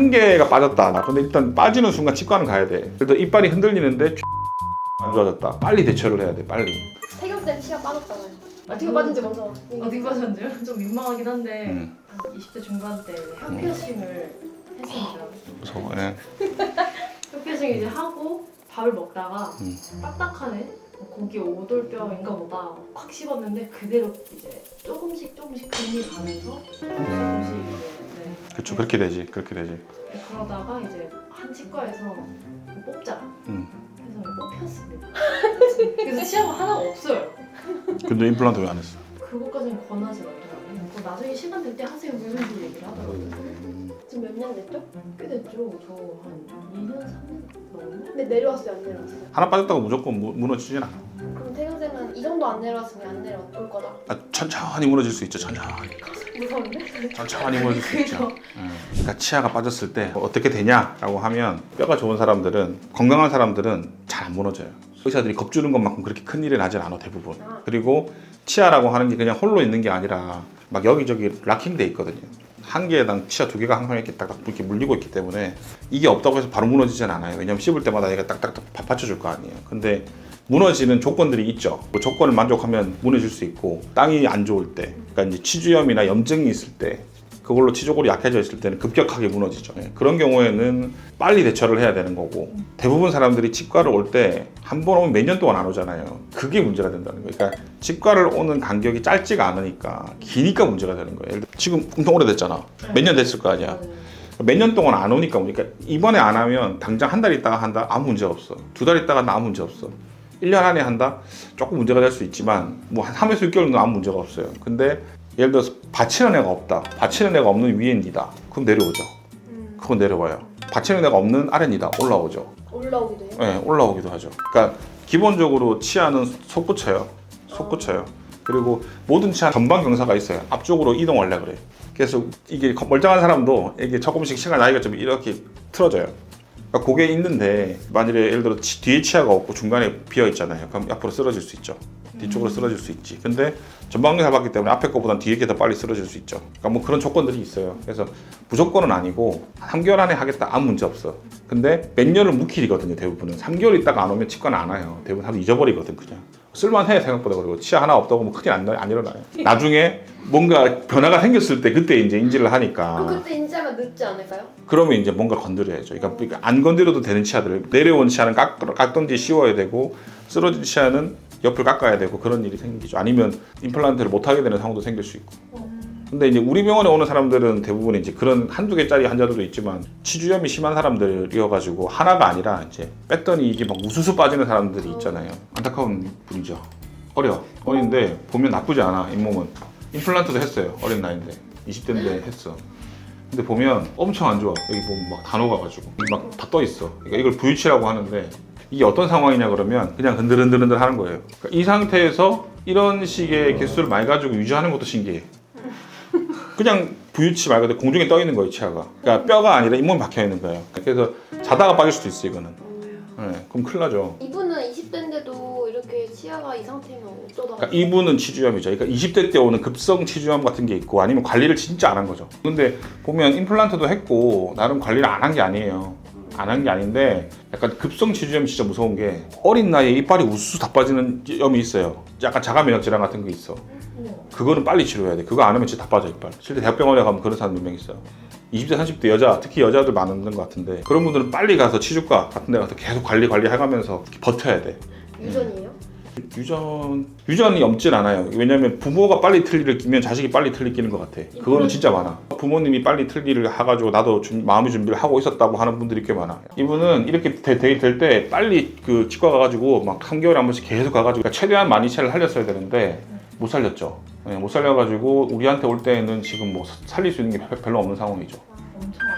한 개가 빠졌다. 근데 일단 빠지는 순간 치과는 가야 돼. 그래도 이빨이 흔들리는데 안 좋아졌다. 빨리 대처를 해야 돼. 빨리. 태경 때 치아 빠졌잖아요. 어떻게 빠진지 먼저. 어떻게 빠졌는데요? 좀 민망하긴 한데 음. 한 20대 중반 때 혀피어싱을 했습니다. 무서워. 예. 혀피어싱 이제 하고 밥을 먹다가 음. 딱딱하네? 고기 오돌뼈인가 보다 확 씹었는데 그대로 이제 조금씩 금이 가면서 조금씩 이제 그렇죠. 그렇게 되지. 그렇게 되지. 그러다가 이제 한 치과에서 뽑자 해서 뽑혔습니다. 그래서 치아가 하나가 없어요. 근데 임플란트 왜 안 했어? 그거까지는 권하지 않더라고요. 그거 나중에 시간 될 때 하세요 뭐 이런 식으로 얘기를 하더라고요. 지금 몇 년 됐죠? 꽤 됐죠. 저 한 2년 3년 넘었나? 근데 내려왔어요, 안 내려왔어요? 하나 빠졌다고 무조건 무너지진 않아. 그럼 태경 쌤은 이 정도 안 내려왔으면 안 내려올 거다. 아, 천천히 무너질 수 있죠. 천천히. 무서운데? 천천히 무너질 수 있죠. 그러니까 치아가 빠졌을 때 어떻게 되냐라고 하면 뼈가 좋은 사람들은 건강한 사람들은 잘 안 무너져요. 의사들이 겁주는 것만큼 그렇게 큰 일이 나진 않아 대부분. 그리고 치아라고 하는 게 그냥 홀로 있는 게 아니라 막 여기저기 락킹돼 있거든요. 한 개당 치아 두 개가 항상 이렇게 딱딱 이렇게 물리고 있기 때문에 이게 없다고 해서 바로 무너지진 않아요. 왜냐면 씹을 때마다 얘가 딱딱딱 받쳐줄 거 아니에요. 근데 무너지는 조건들이 있죠. 그 조건을 만족하면 무너질 수 있고 땅이 안 좋을 때, 그러니까 이제 치주염이나 염증이 있을 때, 그걸로 치조골이 약해져 있을 때는 급격하게 무너지죠. 그런 경우에는 빨리 대처를 해야 되는 거고 대부분 사람들이 치과를 올 때 한 번 오면 몇 년 동안 안 오잖아요. 그게 문제가 된다는 거예요. 그러니까 치과를 오는 간격이 짧지가 않으니까 기니까 문제가 되는 거예요. 예를 들어 지금 엄청 오래됐잖아. 몇 년 됐을 거 아니야. 몇 년 동안 안 오니까 오니까 이번에 안 하면 당장 한 달 있다가 한다 아무 문제 없어. 두 달 있다가 아무 문제 없어. 1년 안에 한다 조금 문제가 될 수 있지만 뭐 한 3에서 6개월은 아무 문제가 없어요. 근데 예를 들어서 받치는 애가 없다. 받치는 애가 없는 위엔 니다. 그럼 내려오죠. 그건 내려와요. 받치는 애가 없는 아래 니다. 올라오죠. 올라오기도 해요? 네, 올라오기도 하죠. 그러니까 기본적으로 치아는 솟구쳐요. 솟구쳐요. 그리고 모든 치아 전방 경사가 있어요. 앞쪽으로 이동하려 그래. 그래서 이게 멀쩡한 사람도 이게 조금씩 시간 나이가 좀 이렇게 틀어져요. 그러니까 그게 있는데 만일에 예를 들어 뒤에 치아가 없고 중간에 비어 있잖아요. 그럼 앞으로 쓰러질 수 있죠. 뒤쪽으로 쓰러질 수 있지. 근데 전방경사 봤기 때문에 앞에 거보단 뒤에 게 더 빨리 쓰러질 수 있죠. 그러니까 뭐 그런 조건들이 있어요. 그래서 무조건은 아니고 3개월 안에 하겠다 아무 문제 없어. 근데 몇 년을 묵힐이거든요. 대부분은 3개월 있다가 안 오면 치과는 안 와요. 대부분 하도 잊어버리거든 그냥. 쓸만해 생각보다. 그리고 치아 하나 없다고 뭐 큰일 안 일어나요. 나중에 뭔가 변화가 생겼을 때 그때 이제 인지를 하니까. 그럼 그때 인지하면 늦지 않을까요? 그러면 이제 뭔가 건드려야죠. 그러니까 안 건드려도 되는 치아들, 내려온 치아는 깎던지 씌워야 되고 쓰러진 치아는 옆을 깎아야 되고 그런 일이 생기죠. 아니면 임플란트를 못 하게 되는 상황도 생길 수 있고. 근데 이제 우리 병원에 오는 사람들은 대부분 이제 그런 한두 개짜리 환자들도 있지만 치주염이 심한 사람들이어가지고 하나가 아니라 이제 뺐더니 이게 막 우수수 빠지는 사람들이 있잖아요. 안타까운 분이죠. 어린데 보면 나쁘지 않아 잇몸은. 임플란트도 했어요. 어린 나이인데 20대인데 했어. 근데 보면 엄청 안 좋아. 여기 보면 막 다 녹아가지고 막 다 떠 있어. 그러니까 이걸 부유치라고 하는데 이게 어떤 상황이냐 그러면 그냥 흔들흔들 하는 거예요. 그러니까 이 상태에서 이런 식의 개수를 많이 가지고 유지하는 것도 신기해. 그냥 부유치 말 그대로 공중에 떠 있는 거예요, 치아가. 그러니까 뼈가 아니라 잇몸이 박혀 있는 거예요. 그래서 자다가 빠질 수도 있어, 이거는. 네, 그럼 큰일 나죠. 이분은 20대인데도 이렇게 치아가 이 상태면 어쩌다가. 그러니까 이분은 치주염이죠. 그러니까 20대 때 오는 급성 치주염 같은 게 있고 아니면 관리를 진짜 안 한 거죠. 근데 보면 임플란트도 했고 나름 관리를 안 한 게 아니에요. 안 한 게 아닌데 약간 급성 치주염이 진짜 무서운 게 어린 나이에 이빨이 우수수 다 빠지는 염이 있어요. 약간 자가 면역 질환 같은 게 있어. 그거는 빨리 치료해야 돼. 그거 안 하면 진짜 다 빠져 이빨. 실제 대학병원에 가면 그런 사람 몇 명 있어요. 20대 30대 여자, 특히 여자들 많은 것 같은데 그런 분들은 빨리 가서 치주과 같은 데 가서 계속 관리해가면서 버텨야 돼. 유전이에요? 유전이 없진 않아요. 왜냐면 부모가 빨리 틀니를 끼면 자식이 빨리 틀니 끼는 것 같아. 그거는 진짜 많아. 부모님이 빨리 틀니를 해가지고 나도 마음의 준비를 하고 있었다고 하는 분들이 꽤 많아. 이분은 이렇게 될 때 빨리 그 치과 가가지고 막 3개월에 한 번씩 계속 가가지고 최대한 많이 치아를 살렸어야 되는데 못 살렸죠. 네, 못 살려가지고 우리한테 올 때는 지금 뭐 살릴 수 있는 게 별로 없는 상황이죠.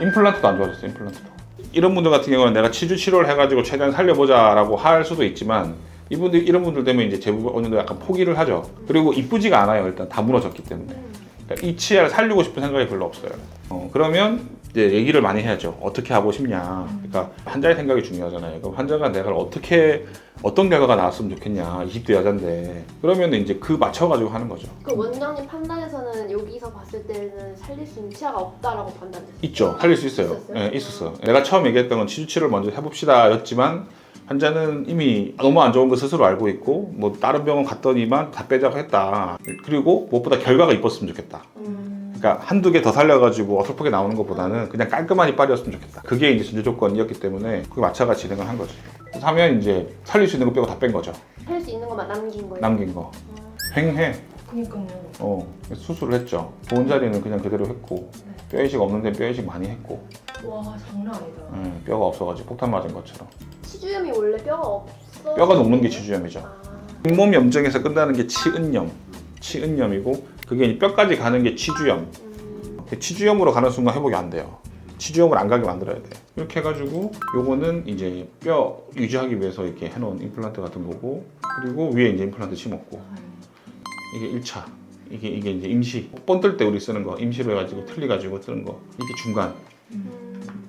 임플란트도 안 좋아졌어요. 임플란트도. 이런 분들 같은 경우는 내가 치주 치료를 해가지고 최대한 살려보자라고 할 수도 있지만 이런 분들 되면 이제 대부분 어느 정도 약간 포기를 하죠. 그리고 이쁘지가 않아요. 일단 다 무너졌기 때문에. 그러니까 이 치아를 살리고 싶은 생각이 별로 없어요. 그러면 이제 얘기를 많이 해야죠. 어떻게 하고 싶냐. 그러니까 환자의 생각이 중요하잖아요. 그럼 환자가 내가 어떤 결과가 나왔으면 좋겠냐. 20대 여잔데. 그러면 이제 그 맞춰가지고 하는 거죠. 그 원장님 판단에서는 여기서 봤을 때는 살릴 수 있는 치아가 없다라고 판단됐어요? 있죠. 살릴 수 있어요. 있었어요? 네, 있었어. 내가 처음 얘기했던 건 치주 치료를 먼저 해봅시다 였지만 환자는 이미 너무 안 좋은 거 스스로 알고 있고 뭐 다른 병원 갔더니만 다 빼자고 했다. 그리고 무엇보다 결과가 이뻤으면 좋겠다. 그러니까 한두 개 더 살려가지고 어설프게 나오는 것보다는 그냥 깔끔한 이빨이었으면 좋겠다. 그게 이제 전제 조건이었기 때문에 그게 맞춰가 진행을 한 거지. 그래서 하면 이제 살릴 수 있는 거 빼고 다 뺀 거죠. 살 수 있는 것만 남긴 거예요? 남긴 거. 횡해. 그니까요. 수술을 했죠. 좋은 자리는 그냥 그대로 했고 뼈 이식 없는 데는 뼈 이식 많이 했고 와 장난 아니다. 뼈가 없어가지고 폭탄 맞은 것처럼. 치주염이 원래 뼈가 없어? 뼈가 녹는 게 치주염이죠. 아. 잇몸 염증에서 끝나는 게 치은염이고 그게 이제 뼈까지 가는 게 치주염. 치주염으로 가는 순간 회복이 안 돼요. 치주염을 안 가게 만들어야 돼. 이렇게 해가지고 요거는 이제 뼈 유지하기 위해서 이렇게 해놓은 임플란트 같은 거고 그리고 위에 이제 임플란트 심었고 이게 1차. 이게 이제 임시 뻔 뜰 때 우리 쓰는 거 임시로 해가지고 틀리가지고 쓰는 거 이게 중간.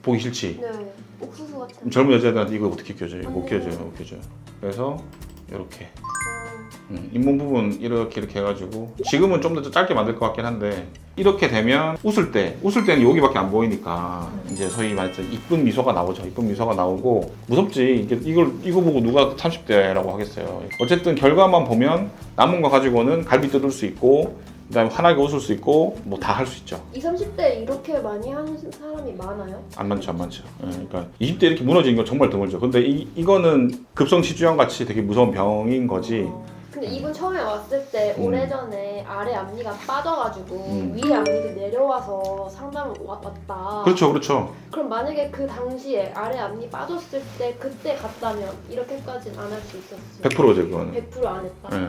보기 싫지? 네. 옥수수 같은. 젊은 여자들한테 이거 어떻게 껴줘요? 못 껴줘요. 그래서 이렇게 잇몸 부분 이렇게 해가지고 지금은 좀 더 짧게 만들 것 같긴 한데 이렇게 되면 웃을 때는 여기밖에 안 보이니까 이제 소위 말해서 이쁜 미소가 나오죠. 이쁜 미소가 나오고 무섭지. 이거 보고 누가 30대라고 하겠어요. 어쨌든 결과만 보면 남은 거 가지고는 갈비 뜯을 수 있고 그다음에 환하게 웃을 수 있고 뭐 다 할 수 있죠. 20, 30대 이렇게 많이 하는 사람이 많아요? 안 많죠. 그러니까 20대 이렇게 무너지는 건 정말 드물죠. 근데 이거는 급성 치주염 같이 되게 무서운 병인 거지. 근데 이분 처음에 왔을 때 오래전에 아래 앞니가 빠져가지고 음. 위에 앞니가 내려와서 상담을 왔다. 그렇죠. 그럼 만약에 그 당시에 아래 앞니 빠졌을 때 그때 갔다면 이렇게까지는 안 할 수 있었어요? 100%죠 그거는. 100%안 했다? 예.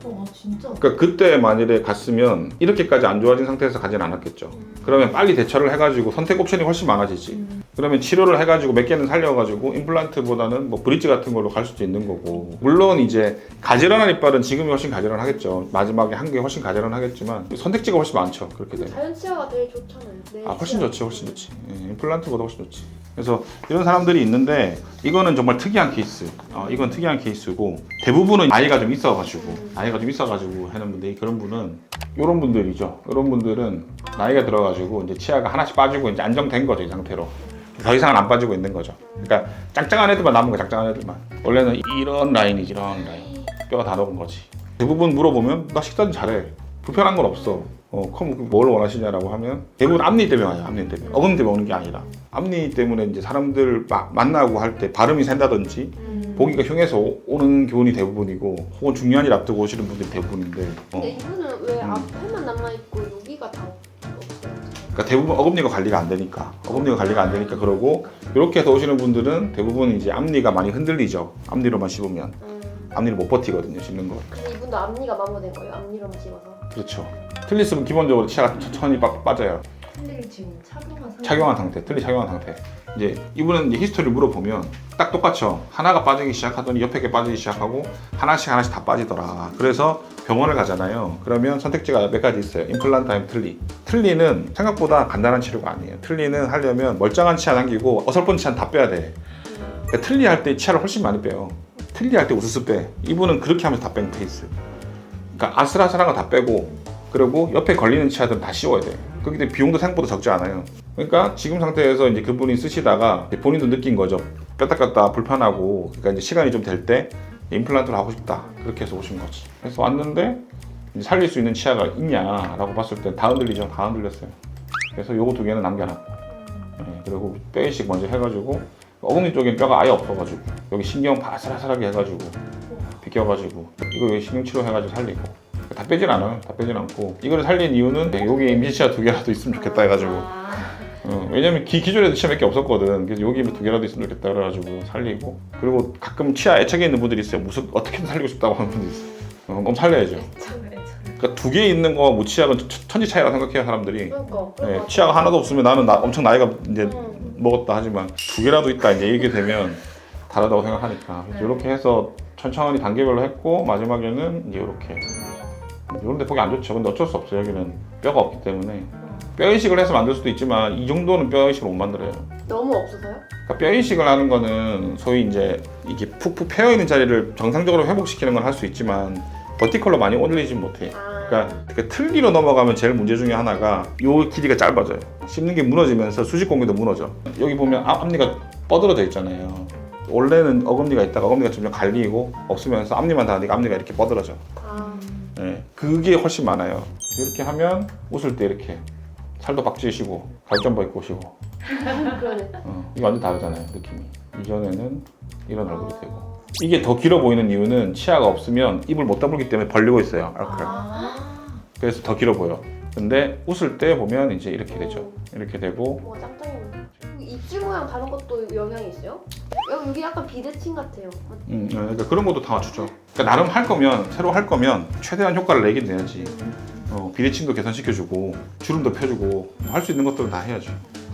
와 진짜. 그러니까 그때 만일에 갔으면 이렇게까지 안 좋아진 상태에서 가진 않았겠죠. 그러면 빨리 대처를 해가지고 선택 옵션이 훨씬 많아지지. 그러면 치료를 해가지고 몇 개는 살려가지고 임플란트보다는 뭐 브릿지 같은 걸로 갈 수도 있는 거고. 물론 이제 가지런한 이빨은 지금이 훨씬 가지런하겠죠. 마지막에 한 게 훨씬 가지런하겠지만 선택지가 훨씬 많죠. 그렇게 되면. 자연 치아가 제일 좋잖아요. 내 훨씬 치아. 좋지. 임플란트보다 훨씬 좋지. 그래서 이런 사람들이 있는데 이거는 정말 특이한 케이스. 이건 특이한 케이스고 대부분은 나이가 좀 있어가지고 하는 분들 그런 분은 이런 분들이죠. 이런 분들은 나이가 들어가지고 이제 치아가 하나씩 빠지고 이제 안정된 거죠 이 상태로. 더 이상은 안 빠지고 있는 거죠. 그러니까 짱짱한 애들만 남은 거 짱짱한 애들만. 원래는 이런 라인이지 이런 라인. 뼈가 다 녹은 거지. 대부분 물어보면 나 식사는 잘해. 불편한 건 없어. 그럼 뭘 원하시냐라고 하면 대부분 앞니 때문에 와요. 앞니 때문에. 어금 때문에 오는 게 아니라 앞니 때문에 이제 사람들 만나고 할 때 발음이 샌다든지 보기가 흉해서 오는 교훈이 대부분이고 혹은 중요한 일 앞두고 오시는 분들이 대부분인데 근데 이분은 왜 앞에만 남아있고 여기가 다 없어요? 그러니까 대부분 어금니가 관리가 안 되니까 그러고 이렇게 해서 오시는 분들은 대부분 이제 앞니가 많이 흔들리죠. 앞니로만 씹으면 앞니를 못 버티거든요. 씹는 걸. 근데 이분도 앞니가 마모된 거예요? 앞니로만 씹어서? 그렇죠. 틀리스면 기본적으로 치아가 천천히 빠져요. 틀리를 지금 착용한 상태, 틀리 착용한 상태. 이제 이분은 이제 히스토리를 물어보면 딱 똑같죠. 하나가 빠지기 시작하더니 옆에 게 빠지기 시작하고 하나씩 다 빠지더라. 그래서 병원을 가잖아요. 그러면 선택지가 몇 가지 있어요. 임플란트 아니면 틀니. 틀니는 생각보다 간단한 치료가 아니에요. 틀니는 하려면 멀쩡한 치아 남기고 어설픈 치아는 다 빼야 돼. 그러니까 틀니 할 때 치아를 훨씬 많이 빼요. 틀니 할 때 우스스 빼. 이분은 그렇게 하면서 다 뺀 케이스. 그러니까 아슬아슬한 거 다 빼고 그리고 옆에 걸리는 치아들은 다 씌워야 돼. 그렇기 때문에 비용도 생각보다 적지 않아요. 그러니까 지금 상태에서 이제 그분이 쓰시다가 본인도 느낀 거죠. 뺐다 꼈다 불편하고 그러니까 이제 시간이 좀 될 때 임플란트를 하고 싶다. 그렇게 해서 오신 거지. 그래서 왔는데 이제 살릴 수 있는 치아가 있냐라고 봤을 때 다 흔들리죠. 다 흔들렸어요. 그래서 요거 두 개는 남겨놨고 그리고 뼈 이식 먼저 해가지고 어금니 쪽엔 뼈가 아예 없어가지고 여기 신경 바스라스하게 해가지고 비껴가지고 이거 여기 신경 치료해가지고 살리고 다 빼진 않아요. 다 빼진 않고 이거를 살린 이유는 여기 임시치아 두 개라도 있으면 좋겠다 해가지고 왜냐면 기존에도 치아 몇 개 없었거든. 그래서 여기 두 개라도 있으면 좋겠다 그래가지고 살리고 그리고 가끔 치아 애착에 있는 분들이 있어요. 무슨 어떻게든 살리고 싶다고 하는 분들이 있어요. 그럼 살려야죠. 그러니까 두 개 있는 거 뭐 치아가 천지 차이라고 생각해요 사람들이. 그러니까. 치아가 하나도 없으면 나는 엄청 나이가 이제 먹었다 하지만 두 개라도 있다 이제 이게 되면 다르다고 생각하니까 이렇게 해서 천천히 단계별로 했고 마지막에는 이제 이렇게 이런 데 보기 안 좋죠. 근데 어쩔 수 없어요. 여기는 뼈가 없기 때문에 뼈 이식을 해서 만들 수도 있지만 이 정도는 뼈 이식을 못 만들어요. 너무 없어서요? 그러니까 뼈 이식을 하는 거는 소위 이제 이게 푹푹 패여 있는 자리를 정상적으로 회복시키는 건 할 수 있지만 버티컬로 많이 올리진 못해. 그러니까 그 틀니로 넘어가면 제일 문제 중에 하나가 요 길이가 짧아져요. 씹는 게 무너지면서 수직 공기도 무너져. 여기 보면 앞니가 뻗어져 있잖아요. 원래는 어금니가 있다가 어금니가 점점 갈리고 없으면서 앞니만 닿으니까 앞니가 이렇게 뻗어져. 네, 그게 훨씬 많아요. 이렇게 하면 웃을 때 이렇게 살도 박지시고 갈점바 입고 오시고 그러네. 이거 완전 다르잖아요, 느낌이. 이전에는 이런 얼굴이 되고. 이게 더 길어 보이는 이유는 치아가 없으면 입을 못 다물기 때문에 벌리고 있어요, 알칼. 그래서 더 길어 보여. 근데 웃을 때 보면 이제 이렇게 되죠. 이렇게 되고. 와, 짱짱이네. 입술 모양 다른 것도 영향이 있어요? 여기 약간 비대칭 같아요. 그러니까 그런 것도 다 맞추죠. 그러니까 나름 할 거면, 새로 할 거면 최대한 효과를 내긴 내야지. 비대칭도 개선시켜주고 주름도 펴주고 할 수 있는 것들은 다 해야죠.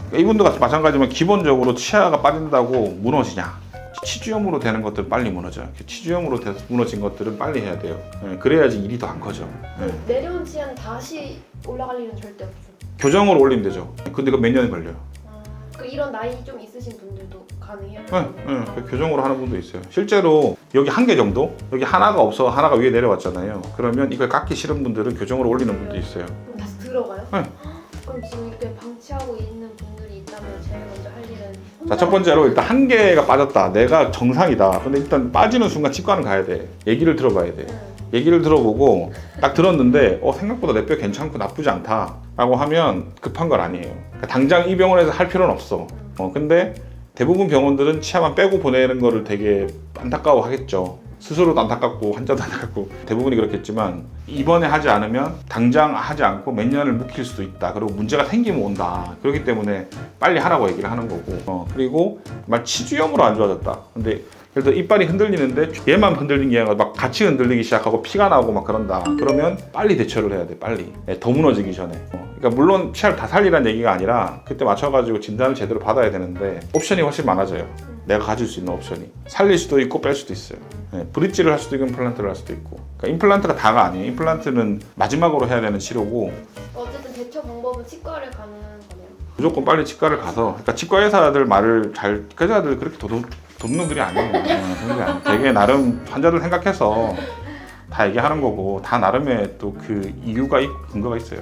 그러니까 이분도 마찬가지지만 기본적으로 치아가 빠진다고 무너지냐? 치주염으로 되는 것들은 빨리 무너져요. 치주염으로 돼서 무너진 것들은 빨리 해야 돼요. 그래야지 일이 더 안 커져. 내려온 치아는 다시 올라갈 일은 절대 없죠. 교정으로 올리면 되죠. 근데 그거 몇 년이 걸려요. 이런 나이 좀 있으신 분들도 가능해요? 교정으로 하는 분도 있어요. 실제로 여기 한 개 정도? 여기 하나가 없어 하나가 위에 내려왔잖아요. 그러면 이걸 깎기 싫은 분들은 교정으로 올리는 분도 있어요. 그럼 다시 들어가요? 네. 그럼 지금 이렇게 방치하고 있는 분들이 있다면 제일 먼저 할 일은 자, 첫 번째로 일단 한 개가 빠졌다. 내가 정상이다. 근데 일단 빠지는 순간 치과는 가야 돼. 얘기를 들어봐야 돼. 얘기를 들어보고 딱 들었는데 생각보다 내 뼈 괜찮고 나쁘지 않다 라고 하면 급한 건 아니에요. 그러니까 당장 이 병원에서 할 필요는 없어. 근데 대부분 병원들은 치아만 빼고 보내는 거를 되게 안타까워 하겠죠. 스스로도 안타깝고 환자도 안타깝고 대부분이 그렇겠지만 이번에 하지 않으면 당장 하지 않고 몇 년을 묵힐 수도 있다. 그리고 문제가 생기면 온다. 그렇기 때문에 빨리 하라고 얘기를 하는 거고. 그리고 막 치주염으로 안 좋아졌다. 근데 예를 들어 이빨이 흔들리는데 얘만 흔들린 게 아니라 막 같이 흔들리기 시작하고 피가 나오고 막 그런다. 그러면 빨리 대처를 해야 돼. 빨리. 더 무너지기 전에. 그러니까 물론 치아를 다 살리라는 얘기가 아니라 그때 맞춰가지고 진단을 제대로 받아야 되는데 옵션이 훨씬 많아져요. 내가 가질 수 있는 옵션이. 살릴 수도 있고 뺄 수도 있어요. 브릿지를 할 수도 있고 임플란트를 할 수도 있고. 그러니까 임플란트가 다가 아니에요. 임플란트는 마지막으로 해야 되는 치료고 어쨌든 대처 방법은 치과를 가는 거네요. 무조건 빨리 치과를 가서 그러니까 치과 의사들 말을 잘 의사들 그렇게 돕는 놈들이 아니에요. 되게 나름 환자들 생각해서 다 얘기하는 거고 다 나름의 또 그 이유가 있고 근거가 있어요.